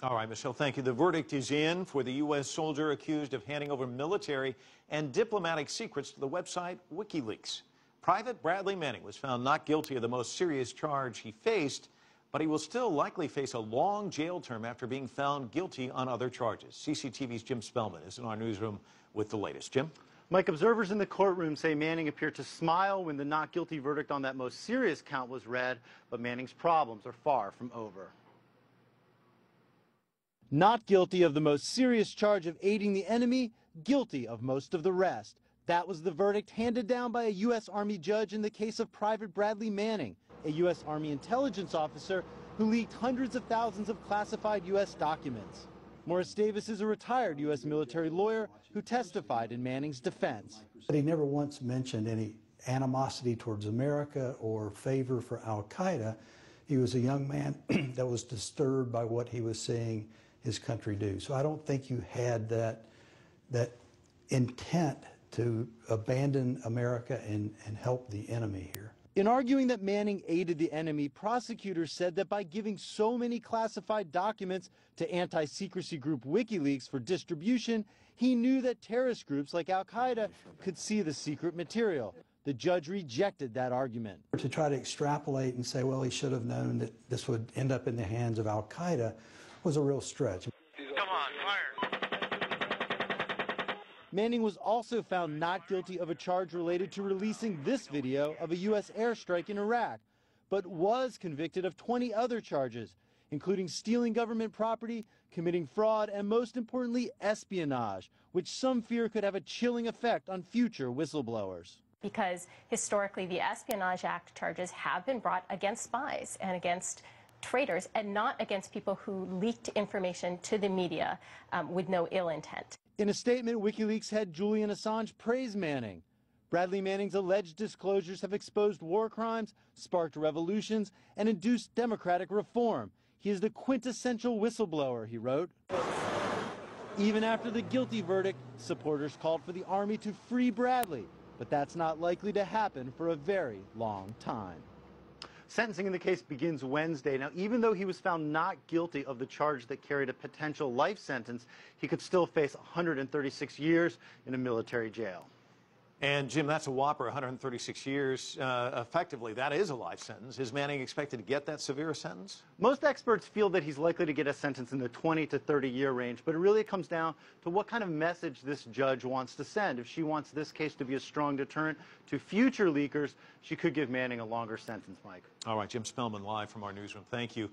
All right, Michelle, thank you. The verdict is in for the U.S. soldier accused of handing over military and diplomatic secrets to the website Wikileaks. Private Bradley Manning was found not guilty of the most serious charge he faced, but he will still likely face a long jail term after being found guilty on other charges. CCTV's Jim Spellman is in our newsroom with the latest. Jim? Mike, observers in the courtroom say Manning appeared to smile when the not guilty verdict on that most serious count was read, but Manning's problems are far from over. Not guilty of the most serious charge of aiding the enemy, guilty of most of the rest. That was the verdict handed down by a U.S. Army judge in the case of Private Bradley Manning, a U.S. Army intelligence officer who leaked hundreds of thousands of classified U.S. documents. Morris Davis is a retired U.S. military lawyer who testified in Manning's defense. But he never once mentioned any animosity towards America or favor for al-Qaeda. He was a young man that was disturbed by what he was seeing his country do. So I don't think you had that intent to abandon America and help the enemy here. In arguing that Manning aided the enemy, prosecutors said that by giving so many classified documents to anti-secrecy group Wikileaks for distribution, he knew that terrorist groups like al-Qaeda could see the secret material. The judge rejected that argument. To try to extrapolate and say, well, he should have known that this would end up in the hands of al-Qaeda was a real stretch. Come on, fire! Manning was also found not guilty of a charge related to releasing this video of a U.S. airstrike in Iraq, but was convicted of 20 other charges, including stealing government property, committing fraud, and most importantly, espionage, which some fear could have a chilling effect on future whistleblowers. Because historically, the Espionage Act charges have been brought against spies and against traitors, and not against people who leaked information to the media with no ill intent. In a statement, WikiLeaks head Julian Assange praised Manning. Bradley Manning's alleged disclosures have exposed war crimes, sparked revolutions, and induced democratic reform. He is the quintessential whistleblower, he wrote. Even after the guilty verdict, supporters called for the Army to free Bradley, but that's not likely to happen for a very long time. Sentencing in the case begins Wednesday. Now, even though he was found not guilty of the charge that carried a potential life sentence, he could still face 136 years in a military jail. And, Jim, that's a whopper, 136 years. Effectively, that is a life sentence. Is Manning expected to get that severe a sentence? Most experts feel that he's likely to get a sentence in the 20 to 30-year range, but it really comes down to what kind of message this judge wants to send. If she wants this case to be a strong deterrent to future leakers, she could give Manning a longer sentence, Mike. All right, Jim Spellman live from our newsroom. Thank you.